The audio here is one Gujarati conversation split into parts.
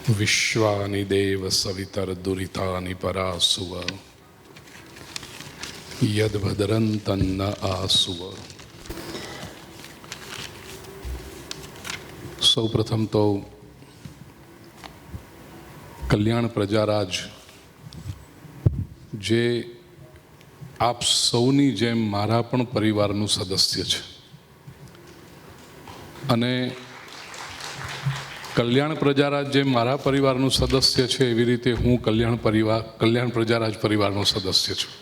વિશ્વાનિ દેવ સવિતર દુરિતાનિ પરાસુવ યદ્ભદ્રંતન્ન આસુવ. સૌ પ્રથમ તો કલ્યાણ પ્રજારાજ જે આપ સૌની જેમ મારા પણ પરિવારનું સદસ્ય છે અને કલ્યાણ પ્રજારાજ જે મારા પરિવારનું સદસ્ય છે એવી રીતે હું કલ્યાણ પ્રજારાજ પરિવારનો સદસ્ય છું.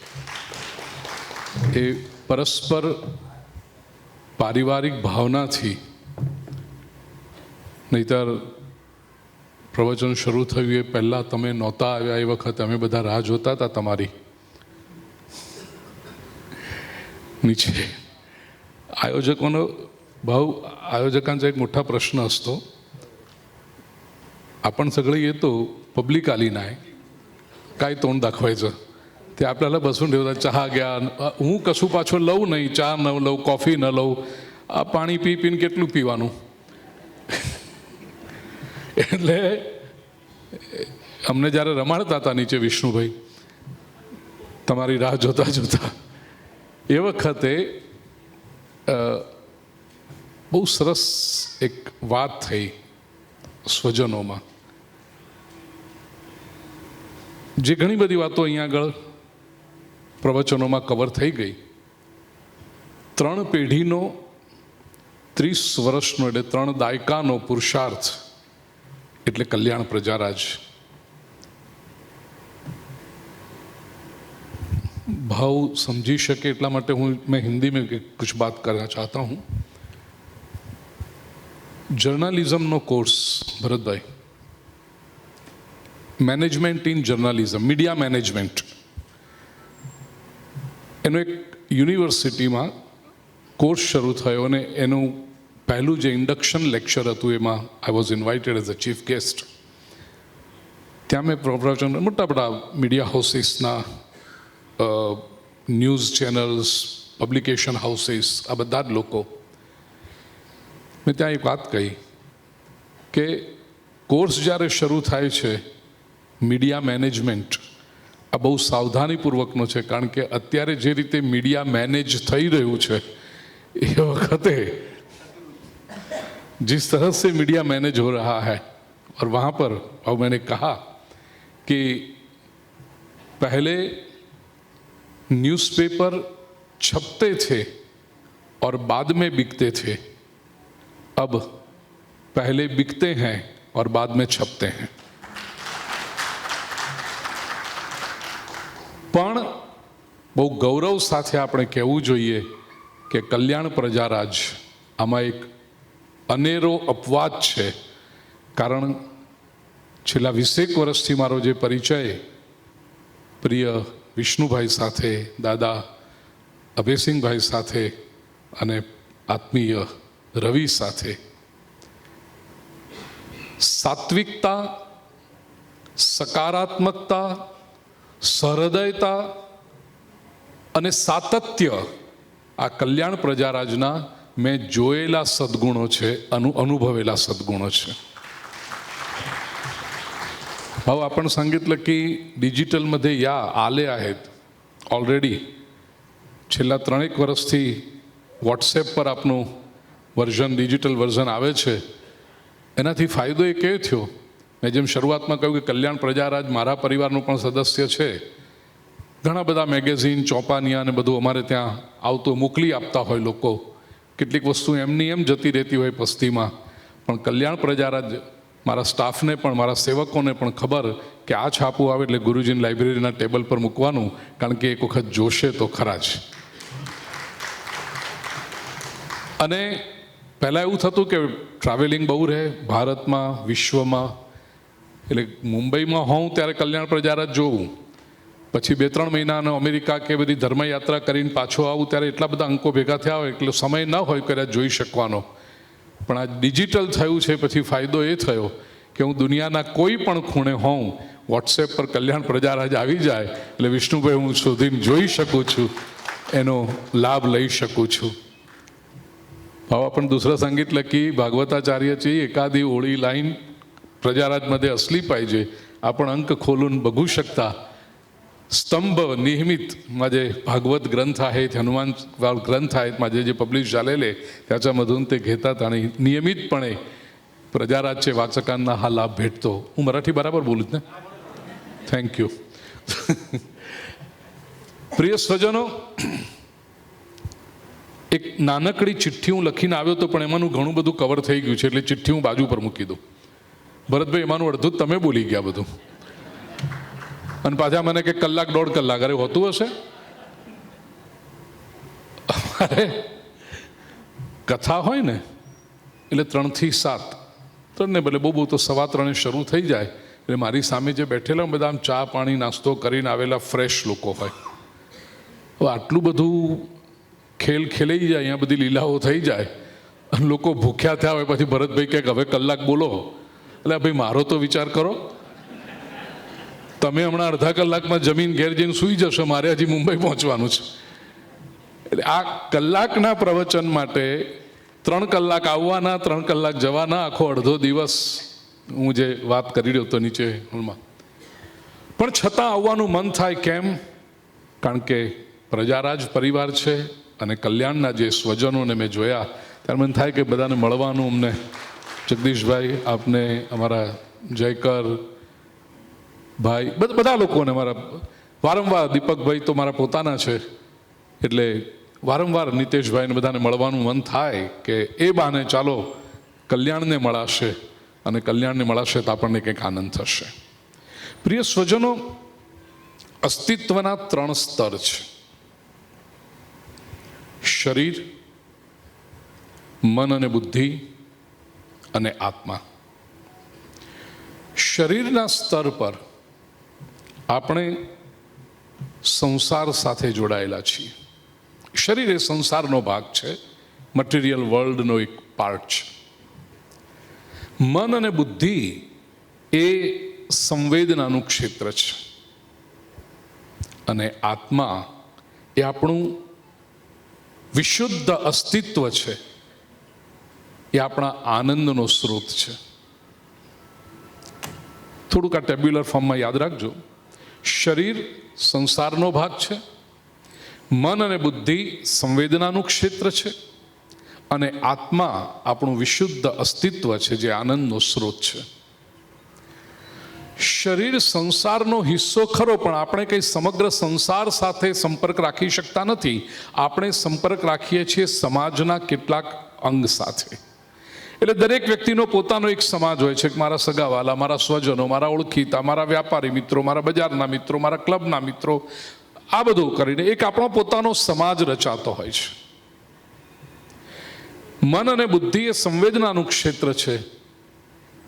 એ પરસ્પર પારિવારિક ભાવનાથી, નહીતર પ્રવચન શરૂ થયું એ પહેલાં તમે નહોતા આવ્યા એ વખતે અમે બધા રાહ જોતા હતા તમારી નીચે. आयोजकांचा एक मोठा प्रश्न असतो, आपण सगळे येतो, पब्लिक आली नाही, काय तोंड दाखवायचं ते आपल्याला बसून ठेवतात. चहा घ्या, હું કશું પાછો લઉં નહીં, ચા ન લઉં, કોફી ન લઉં, આ પાણી પી પીને કેટલું પીવાનું. એટલે અમને જ્યારે રમાડતા હતા નીચે વિષ્ણુભાઈ તમારી રાહ જોતા જોતા, એ વખતે બહુ સરસ એક વાત થઈ સ્વજનોમાં, જે ઘણી બધી વાતો અહીંયા આગળ પ્રવચનોમાં કવર થઈ ગઈ. 3 પેઢીનો 30 વર્ષનો એટલે 3 દાયકાનો પુરુષાર્થ એટલે કલ્યાણ પ્રજારાજ. भाव समझी सके એટલા માટે मैं हिंदी में कुछ बात करना चाहता हूँ. Journalism no course Bharat bhai, management in journalism, media management, एनो एक यूनिवर्सिटी में कोर्स शुरू थयो અને એનું પહેલું જે ઇન્ડક્શન લેક્ચર હતું એમાં I was invited as a chief guest. ત્યાં મેં પ્રવચન મોટા મોટા મીડિયા હાઉસીસના, ન્યૂઝ ચેનલ્સ, પબ્લિકેશન હાઉસીસ, આ બધા જ લોકો, મેં ત્યાં એક વાત કહી કે કોર્સ જ્યારે શરૂ થાય છે મીડિયા મેનેજમેન્ટ, આ બહુ સાવધાનીપૂર્વકનો છે, કારણ કે અત્યારે જે રીતે મીડિયા મેનેજ થઈ રહ્યું છે એ વખતે जिस तरह से मीडिया मैनेज हो रहा है, और वहाँ पर और मैंने कहा कि पहले न्यूज़पेपर छपते थे और बाद में बिकते थे, अब पहले बिकते हैं और बाद में छपते हैं. पण बहु गौरव साथे આપણે કહેવું જોઈએ કે કલ્યાણ પ્રજારાજ આમાં એક અનેરો અપવાદ છે. કારણ છેલ્લા 20 વર્ષથી મારો જે પરિચય પ્રિય વિષ્ણુભાઈ સાથે, દાદા અભયસિંહભાઈ સાથે અને આત્મીય રવિ સાથે, સાત્વિકતા, સકારાત્મકતા, સહૃદયતા અને સાતત્ય, આ કલ્યાણ પ્રજારાજના મેં જોયેલા સद्गुणो છે, अनुभवेला सद्गुणो છે. भाऊ आपण सांगितलं की डिजिटलमध्ये या आले आहेत ऑलरेडी. છેલ્લા 3 વર્ષથી વોટ્સએપ પર આપનું વર્ઝન, ડિજિટલ વર્ઝન આવે છે. એનાથી ફાયદો એ કયો થયો, મેં જેમ શરૂઆતમાં કહ્યું કે કલ્યાણ પ્રજારાજ મારા પરિવારનું પણ સદસ્ય છે. ઘણા બધા મેગેઝિન, ચોપાનિયા અને બધું અમારે ત્યાં આવતું મોકલી આપતા હોય લોકો. કેટલીક વસ્તુ એમની એમ જતી રહેતી હોય પસ્તીમાં, પણ કલ્યાણ પ્રજારાજ મારા સ્ટાફને પણ, મારા સેવકોને પણ ખબર કે આ છાપું આવે એટલે ગુરુજીની લાઇબ્રેરીના ટેબલ પર મૂકવાનું, કારણ કે એક વખત જોશે તો ખરા જ. અને પહેલાં એવું થતું કે ટ્રાવેલિંગ બહુ રહે ભારતમાં, વિશ્વમાં, એટલે મુંબઈમાં હોઉં ત્યારે કલ્યાણ પ્રજારાજ જોવું, પછી 2-3 મહિનાનો અમેરિકા કે બધી ધર્મયાત્રા કરીને પાછો આવું ત્યારે એટલા બધા અંકો ભેગા થયા હોય એટલે સમય ન હોય કદાચ જોઈ શકવાનો. પણ આ ડિજિટલ થયું છે પછી ફાયદો એ થયો કે હું દુનિયાના કોઈ પણ ખૂણે હોઉં, વોટ્સએપ પર કલ્યાણ પ્રજારાજ આવી જાય એટલે વિષ્ણુભાઈ હું શોધીને જોઈ શકું છું, એનો લાભ લઈ શકું છું. भाव आपण दुसरं सांगितलं की भागवताचार्याची एखादी ओळी लाईन प्रजाराजमध्ये असली पाहिजे. आपण अंक खोलून बघू शकता. स्तंभ नियमित माझे भागवत ग्रंथ आहेत, हनुमान ग्रंथ आहेत माझे जे पब्लिश झालेले, त्याच्यामधून ते घेतात आणि नियमितपणे प्रजाराजचे वाचकांना हा लाभ भेटतो. હું મરાઠી બરાબર બોલું ને? Thank you. પ્રિય સ્વજનો, એક નાનકડી ચિઠ્ઠી હું લખીને આવ્યો હતો, પણ એમાંનું ઘણું બધું કવર થઈ ગયું છે, એટલે ચિઠ્ઠી હું બાજુ પર મૂકી દઉં. ભરતભાઈ, એમાંનું અડધું તમે બોલી ગયા બધું, અને પાછા મને કે કલાક દોઢ કલાક. અરે હોતું હશે? અરે કથા હોય ને એટલે 3 થી 7, 3 ને બદલે બહુ તો 3:15 શરૂ થઈ જાય. એટલે મારી સામે જે બેઠેલા બધા આમ ચા પાણી નાસ્તો કરીને આવેલા ફ્રેશ લોકો હોય. હવે આટલું બધું ખેલ ખેલાઈ જાય, અહીંયા બધી લીલાઓ થઈ જાય અને લોકો ભૂખ્યા થયા હોય. પછી ભરતભાઈ કહે હવે કલાક બોલો. એટલે ભાઈ મારો તો વિચાર કરો. તમે હમણાં અડધા કલાકમાં જમીન ઘેર જઈને સૂઈ જશો, મારે હજી મુંબઈ પહોંચવાનું છે. એટલે આ કલાકના પ્રવચન માટે 3 કલાક આવવાના, 3 કલાક જવાના, આખો અડધો દિવસ હું જે વાત કરી રહ્યો હતો નીચે હોલમાં. પણ છતાં આવવાનું મન થાય. કેમ? કારણ કે પ્રજારાજ પરિવાર છે અને કલ્યાણના જે સ્વજનોને મેં જોયા ત્યારે મને થાય કે બધાને મળવાનું. અમને જગદીશભાઈ, આપને, અમારા જયકર ભાઈ, બધા લોકોને મારા વારંવાર, દીપકભાઈ તો મારા પોતાના છે, એટલે વારંવાર નીતેશભાઈને બધાને મળવાનું મન થાય કે એ બહાને ચાલો કલ્યાણને મળાશે, અને કલ્યાણને મળાશે તો આપણને કંઈક આનંદ થશે. પ્રિય સ્વજનો, અસ્તિત્વના 3 સ્તર છે: શરીર, મન અને બુદ્ધિ, અને આત્મા. શરીરના સ્તર પર આપણે સંસાર સાથે જોડાયેલા છીએ. શરીર એ સંસારનો ભાગ છે, મટીરિયલ વર્લ્ડનો એક પાર્ટ છે. મન અને બુદ્ધિ એ સંવેદનાનું ક્ષેત્ર છે, અને આત્મા એ આપણું વિશુદ્ધ અસ્તિત્વ છે, એ આપણા આનંદનો સ્ત્રોત છે. થોડુંક આ ટેબ્યુલર ફોર્મમાં યાદ રાખજો. શરીર સંસારનો ભાગ છે, મન અને બુદ્ધિ સંવેદનાનું ક્ષેત્ર છે, અને આત્મા આપણું વિશુદ્ધ અસ્તિત્વ છે, જે આનંદનો સ્ત્રોત છે. શરીર સંસારનો હિસ્સો ખરો, પણ આપણે કંઈ સમગ્ર સંસાર સાથે સંપર્ક રાખી શકતા નથી. આપણે સંપર્ક રાખીએ છીએ સમાજના કેટલાક અંગ સાથે. એટલે દરેક વ્યક્તિનો પોતાનો એક સમાજ હોય છે. મારા સગાવાલા, મારા સ્વજનો, મારા ઓળખીતા, મારા વ્યાપારી મિત્રો, મારા બજારના મિત્રો, મારા ક્લબના મિત્રો, આ બધું કરીને એક આપણો પોતાનો સમાજ રચાતો હોય છે. મન અને બુદ્ધિ એ સંવેદનાનું ક્ષેત્ર છે.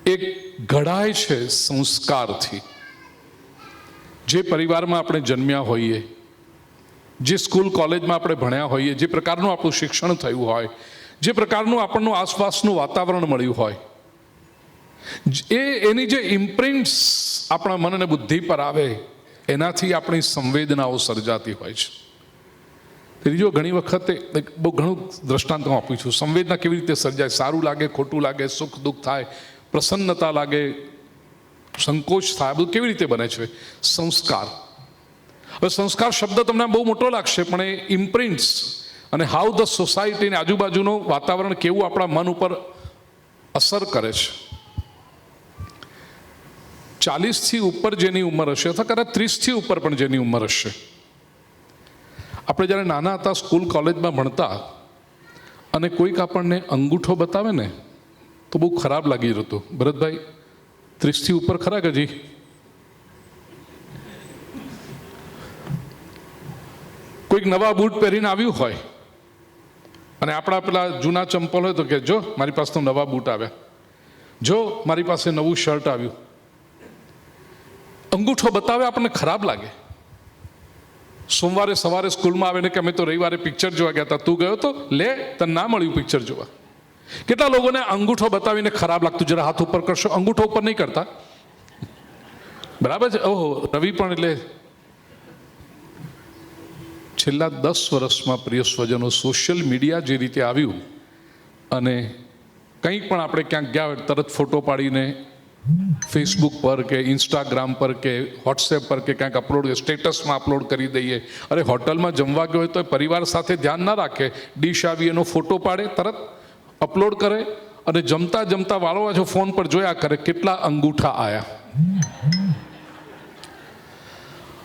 એક ઘડાય છે સંસ્કારથી. જે પરિવારમાં આપણે જન્મ્યા હોઈએ, જે સ્કૂલ કોલેજમાં આપણે ભણ્યા હોઈએ, જે પ્રકારનું આપણું શિક્ષણ થયું હોય, જે પ્રકારનું આપણનું આસપાસનું વાતાવરણ મળ્યું હોય, એની જે ઇમ્પ્રિન્ટ્સ આપણા મન અને બુદ્ધિ પર આવે, એનાથી આપણી સંવેદનાઓ સર્જાતી હોય છે. ત્રીજો, ઘણી વખતે બહુ ઘણું દ્રષ્ટાંત હું આપું છું. સંવેદના કેવી રીતે સર્જાય? સારું લાગે, ખોટું લાગે, સુખ દુઃખ થાય, પ્રસન્નતા લાગે, સંકોચ થાય, બધું કેવી રીતે બને છે? સંસ્કાર. હવે સંસ્કાર શબ્દ તમને બહુ મોટો લાગશે, પણ એ ઇમ્પ્રિન્ટ્સ અને હાઉ ધ સોસાયટીને આજુબાજુનું વાતાવરણ કેવું આપણા મન ઉપર અસર કરે છે. 40થી ઉપર જેની ઉંમર હશે, અથવા કદાચ 30થી ઉપર પણ જેની ઉંમર હશે, આપણે જ્યારે નાના હતા, સ્કૂલ કોલેજમાં ભણતા, અને કોઈક આપણને અંગૂઠો બતાવે ને તો બહુ ખરાબ લાગી જતું. ભરતભાઈ, 30થી ઉપર ખરા કે હજી? કોઈક નવા બૂટ પહેરીને આવ્યું હોય અને આપણા પેલા જૂના ચંપલ હોય તો કે જો મારી પાસે તો નવા બૂટ આવ્યા, જો મારી પાસે નવું શર્ટ આવ્યું. અંગૂઠો બતાવે આપણને ખરાબ લાગે. સોમવારે સવારે સ્કૂલમાં આવે ને કે અમે તો રવિવારે પિક્ચર જોવા ગયા હતા, તું ગયો તો? લે, તને ના મળ્યું પિક્ચર જોવા. કેટલા લોકોને અંગૂઠો બતાવીને ખરાબ લાગતું? જરા હાથ ઉપર કરશો. અંગૂઠો ઉપર નહીં કરતા, બરાબર છે? ઓહો, રવિ પણ. એટલે છેલ્લા 10 વર્ષમાં પ્રિય સ્વજનો, સોશિયલ મીડિયા જે રીતે આવ્યું, અને કંઈક પણ આપણે ક્યાંક ગયા તરત ફોટો પાડીને ફેસબુક પર કે ઇન્સ્ટાગ્રામ પર કે વોટ્સએપ પર કે ક્યાંક અપલોડ સ્ટેટસમાં અપલોડ કરી દઈએ. અરે હોટલમાં જમવા ગયો હોય તો પરિવાર સાથે ધ્યાન ના રાખે, ડીશ આવી એનો ફોટો પાડે, તરત અપલોડ કરે અને જમતા જમતા વાળો પાછો ફોન પર જોયા કરે કેટલા અંગૂઠા આયા.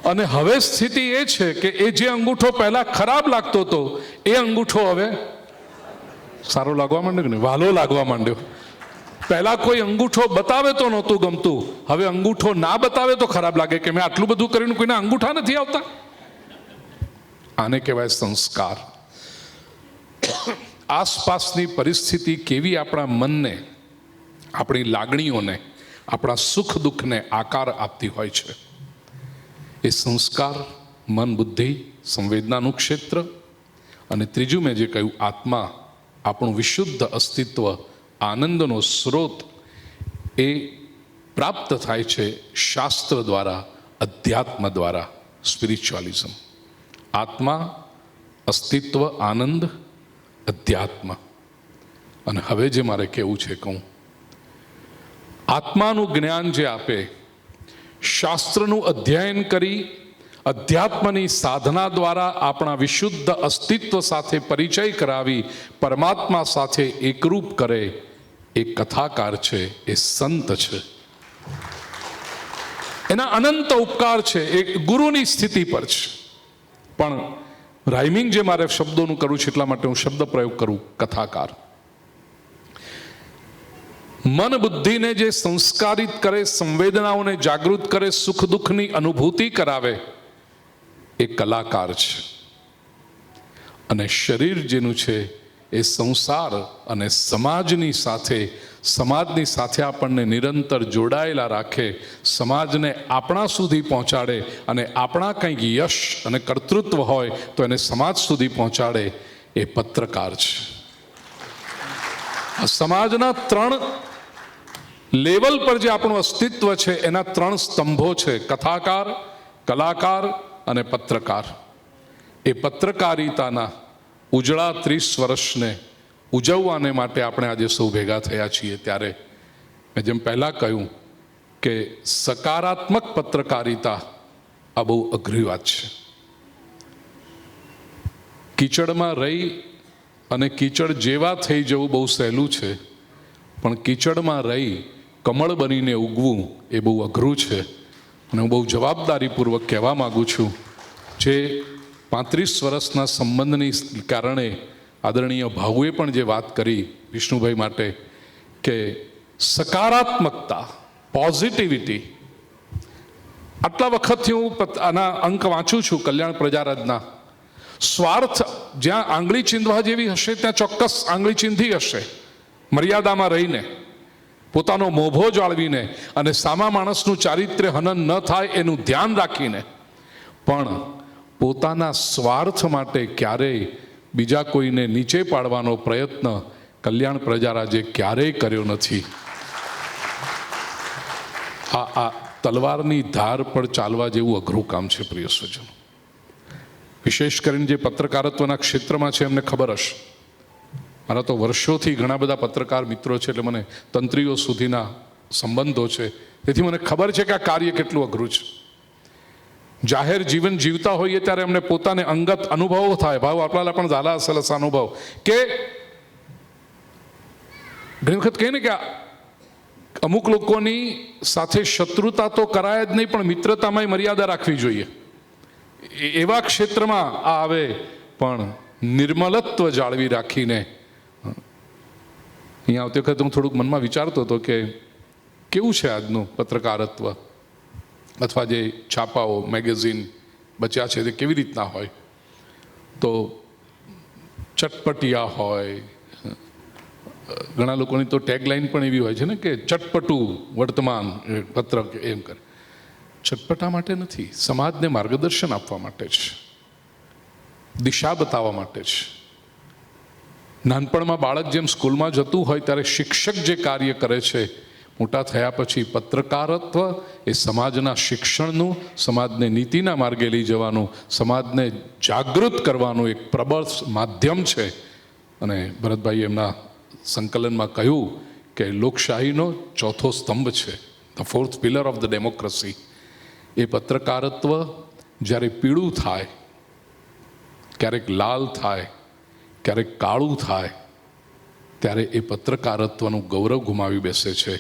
અને હવે સ્થિતિ એ છે કે એ જે અંગૂઠો પહેલા ખરાબ લાગતો હતો એ અંગૂઠો હવે સારો લાગવા માંડ્યો ને, વાલો લાગવા માંડ્યો. પહેલા કોઈ અંગૂઠો બતાવે તો નહોતું ગમતું, હવે અંગૂઠો ના બતાવે તો ખરાબ લાગે કે મેં આટલું બધું કર્યું કોઈના અંગૂઠા નથી આવતા. આને કહેવાય સંસ્કાર. આસપાસની પરિસ્થિતિ કેવી આપણા મનને, આપણી લાગણીઓને, આપણા સુખ દુઃખને આકાર આપતી હોય છે. એ સંસ્કાર મન, બુદ્ધિ, સંવેદનાનું ક્ષેત્ર. અને ત્રીજું મેં જે કહ્યું આત્મા, આપણું વિશુદ્ધ અસ્તિત્વ, આનંદનો સ્રોત, એ પ્રાપ્ત થાય છે શાસ્ત્ર દ્વારા, અધ્યાત્મ દ્વારા, સ્પિરિચ્યુઅલિઝમ. આત્મા, અસ્તિત્વ, આનંદ, અધ્યાત્મ. અને હવે જે મારે કહેવું છે કહું, આત્માનું જ્ઞાન જે આપે, શાસ્ત્રનું અધ્યયન કરી અધ્યાત્મની સાધના દ્વારા આપણા વિશુદ્ધ અસ્તિત્વ સાથે પરિચય કરાવી પરમાત્મા સાથે એકરૂપ કરે, એ કથાકાર છે, એ સંત છે. એના અનંત ઉપકાર છે, એ ગુરુની સ્થિતિ પર છે. પણ રાઇમિંગ જે મારે શબ્દોનું કરું છું એટલા માટે હું શબ્દ પ્રયોગ કરું, કથાકાર. મન બુદ્ધિને જે સંસ્કારિત કરે, સંવેદનાઓને જાગૃત કરે, સુખ દુઃખની અનુભૂતિ કરાવે, એ કલાકાર છે. અને શરીર જેનું છે એ સંસાર અને સમાજની સાથે આપણને નિરંતર જોડાયેલા રાખે, સમાજને આપણા સુધી પહોંચાડે અને આપણા કંઈક યશ અને કર્તૃત્વ હોય તો એને સમાજ સુધી પહોંચાડે, એ પત્રકાર છે. સમાજના 3 લેવલ પર જે આપણું અસ્તિત્વ છે એના 3 સ્તંભો છે, કથાકાર, કલાકાર અને પત્રકાર. એ પત્રકારિતાના ઉજળા 30 વર્ષને ઉજવવાને માટે આપણે આજે સૌ ભેગા થયા છીએ. ત્યારે મેં જેમ પહેલાં કહ્યું કે સકારાત્મક પત્રકારિતા આ બહુ અઘરી વાત છે. કીચડમાં રહી અને કીચડ જેવા થઈ જવું બહુ સહેલું છે, પણ કીચડમાં રહી કમળ બનીને ઉગવું એ બહુ અઘરું છે. અને હું બહુ જવાબદારીપૂર્વક કહેવા માગું છું, જે 35 વર્ષના સંબંધની કારણે આદરણીય ભાવુએ પણ જે વાત કરી વિષ્ણુભાઈ માટે, કે સકારાત્મકતા, પોઝિટિવિટી. આટલા વખતથી હું આના અંક વાંચું છું કલ્યાણ પ્રજારાજના. સ્વાર્થ જ્યાં આંગળી ચીંધવા જેવી હશે ત્યાં ચોક્કસ આંગળી ચીંધી હશે, મર્યાદામાં રહીને, પોતાનો મોભો જાળવીને અને સામા માણસનું ચારિત્ર્ય હનન ન થાય એનું ધ્યાન રાખીને. પણ પોતાના સ્વાર્થ માટે ક્યારેય બીજા કોઈને નીચે પાડવાનો પ્રયત્ન કલ્યાણ પ્રજારાજે ક્યારેય કર્યો નથી. આ તલવારની ધાર પર ચાલવા જેવું અઘરું કામ છે પ્રિય સ્વજનો. વિશેષ કરીને જે પત્રકારત્વના ક્ષેત્રમાં છે એમને ખબર હશે. મારા તો વર્ષોથી ઘણા બધા પત્રકાર મિત્રો છે, એટલે મને તંત્રીઓ સુધીના સંબંધો છે, તેથી મને ખબર છે કે આ કાર્ય કેટલું અઘરું છે. જાહેર જીવન જીવતા હોઈએ ત્યારે અમને પોતાને અંગત અનુભવો થાય. ભાવ આપણા પણ ઝાલા અસલ અનુભવ કે ઘણી વખત કહે ને કે અમુક લોકોની સાથે શત્રુતા તો કરાય જ નહીં, પણ મિત્રતામાં મર્યાદા રાખવી જોઈએ. એવા ક્ષેત્રમાં આ આવે, પણ નિર્મલત્વ જાળવી રાખીને. અહીંયા આવતી વખતે હું થોડુંક મનમાં વિચારતો હતો કે કેવું છે આજનું પત્રકારત્વ, અથવા જે છાપાઓ, મેગેઝિન બચ્યા છે તે કેવી રીતના હોય. તો ચટપટિયા હોય, ઘણા લોકોની તો ટેગલાઇન પણ એવી હોય છે ને કે ચટપટું વર્તમાન પત્ર, એમ કરે. ચટપટા માટે નથી, સમાજને માર્ગદર્શન આપવા માટે છે, દિશા બતાવવા માટે છે. નાનપણમાં બાળક જેમ સ્કૂલમાં જતું હોય ત્યારે શિક્ષક જે કાર્ય કરે છે, મોટા થયા પછી પત્રકારત્વ એ સમાજના શિક્ષણનું, સમાજને નીતિના માર્ગે લઈ જવાનું, સમાજને જાગૃત કરવાનું એક પ્રબળ માધ્યમ છે. અને ભરતભાઈ એમના સંકલનમાં કહ્યું કે લોકશાહીનો ચોથો સ્તંભ છે. The fourth pillar of the democracy. એ પત્રકારત્વ જ્યારે પીળું થાય, ક્યારેક લાલ થાય, ક્યારેક કાળું થાય, ત્યારે એ પત્રકારત્વનું ગૌરવ ગુમાવી બેસે છે.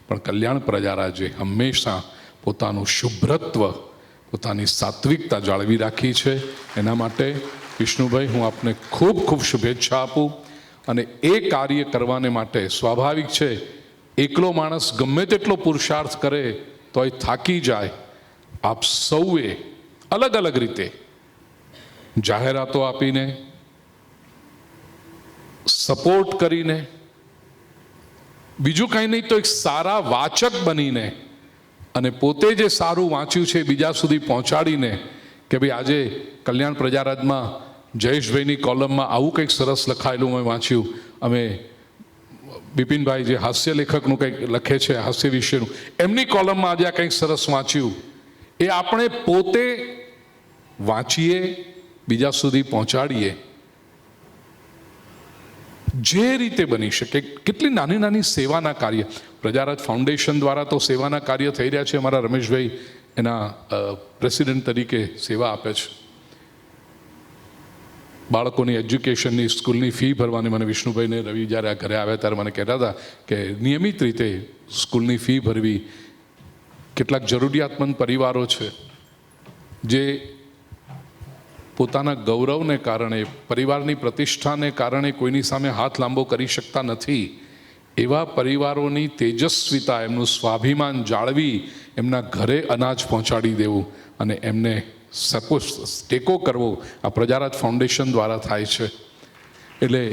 પણ કલ્યાણ પ્રજારાજે હંમેશા પોતાનું શુભ્રત્વ, પોતાની સાત્વિકતા જાળવી રાખી છે. એના માટે વિષ્ણુભાઈ, હું આપને ખૂબ ખૂબ શુભેચ્છા આપું. અને એ કાર્ય કરવાને માટે સ્વાભાવિક છે, એકલો માણસ ગમે તેટલો પુરુષાર્થ કરે તો એ થાકી જાય. આપ સૌએ અલગ અલગ રીતે જાહેરાતો આપીને, સપોર્ટ કરીને, બીજું કંઈ નહીં તો એક સારા વાચક બનીને અને પોતે જે સારું વાંચ્યું છે બીજા સુધી પહોંચાડીને કે ભાઈ આજે કલ્યાણ પ્રજારાજમાં જયેશભાઈની કોલમમાં આવું કંઈક સરસ લખાયેલું મેં વાંચ્યું. અમે બિપિનભાઈ જે હાસ્ય લેખકનું કંઈક લખે છે હાસ્ય વિશેનું, એમની કોલમમાં આજે આ કંઈક સરસ વાંચ્યું. એ આપણે પોતે વાંચીએ, બીજા સુધી પહોંચાડીએ, જે રીતે બની શકે. કેટલી નાની નાની સેવાના કાર્ય પ્રજારાજ ફાઉન્ડેશન દ્વારા તો સેવાના કાર્ય થઈ રહ્યા છે. અમારા રમેશભાઈ એના પ્રેસિડેન્ટ તરીકે સેવા આપે છે. બાળકોની એજ્યુકેશનની, સ્કૂલની ફી ભરવાની મને વિષ્ણુભાઈને રવિ જ્યારે આ ઘરે આવ્યા ત્યારે મને કહેતા હતા કે નિયમિત રીતે સ્કૂલની ફી ભરવી. કેટલાક જરૂરિયાતમંદ પરિવારો છે જે પોતાના ગૌરવને કારણે, પરિવારની પ્રતિષ્ઠાને કારણે કોઈની સામે હાથ લાંબો કરી શકતા નથી. એવા પરિવારોની તેજસ્વીતા, એમનું સ્વાભિમાન જાળવી એમના ઘરે અનાજ પહોંચાડી દેવું અને એમને ટેકો કરવો આ પ્રજારાજ ફાઉન્ડેશન દ્વારા થાય છે. એટલે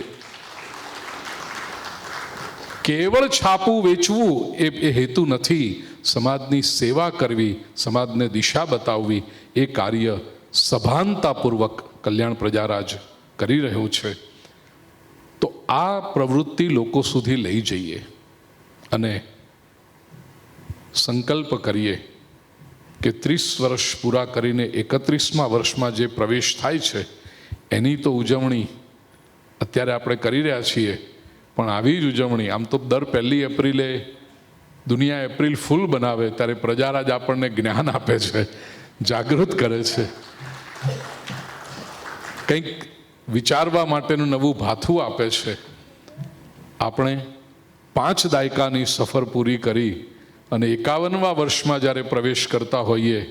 કેવળ છાપું વેચવું એ હેતુ નથી. સમાજની સેવા કરવી, સમાજને દિશા બતાવવી, એ કાર્ય સભાનતાપૂર્વક કલ્યાણ પ્રજારાજ કરી રહ્યું છે. તો આ પ્રવૃત્તિ લોકો સુધી લઈ જઈએ અને સંકલ્પ કરીએ કે 30 વર્ષ પૂરા કરીને 31મા વર્ષમાં જે પ્રવેશ થાય છે એની તો ઉજવણી અત્યારે આપણે કરી રહ્યા છીએ. પણ આવી જ ઉજવણી, આમ તો દર 1 એપ્રિલે દુનિયા એપ્રિલ ફૂલ બનાવે, ત્યારે પ્રજારાજ આપણને જ્ઞાન આપે છે, જાગૃત કરે છે, કંઈક વિચારવા માટેનું નવું ભાથું આપે છે. આપણે 5 દાયકાની સફર પૂરી કરી અને 51મા વર્ષમાં જ્યારે પ્રવેશ કરતા હોઈએ,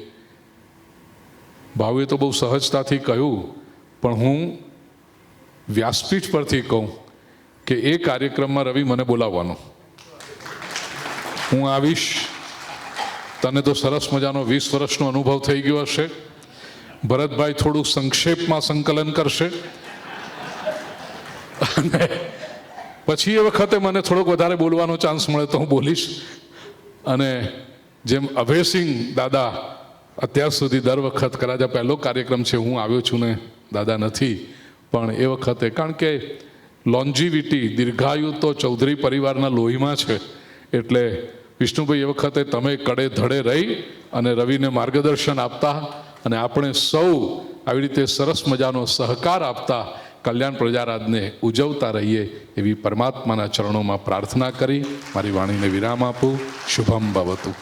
ભાવે તો બહુ સહજતાથી કહ્યું, પણ હું વ્યાસપીઠ પરથી કહું કે એ કાર્યક્રમમાં રવિ મને બોલાવવાનો, હું આવીશ. તને તો સરસ મજાનો 20 વર્ષનો અનુભવ થઈ ગયો હશે. ભરતભાઈ થોડુંક સંક્ષેપમાં સંકલન કરશે અને પછી એ વખતે મને થોડોક વધારે બોલવાનો ચાન્સ મળે તો હું બોલીશ. અને જેમ અભયસિંહ દાદા અત્યાર સુધી દર વખત, કદાચ આ પહેલો કાર્યક્રમ છે હું આવ્યો છું ને દાદા નથી, પણ એ વખતે કારણ કે લોન્જીવિટી, દીર્ઘાયુ તો ચૌધરી પરિવારના લોહીમાં છે. એટલે વિષ્ણુભાઈ એ વખતે તમે કડે ધડે રહી અને રવિને માર્ગદર્શન આપતા અને આપણે સૌ આવી રીતે સરસ મજાનો સહકાર આપતા કલ્યાણ પ્રજારાજને ઉજવતા રહીએ એવી પરમાત્માના ચરણોમાં પ્રાર્થના કરી મારી વાણીને વિરામ આપું. શુભમ ભવતુ.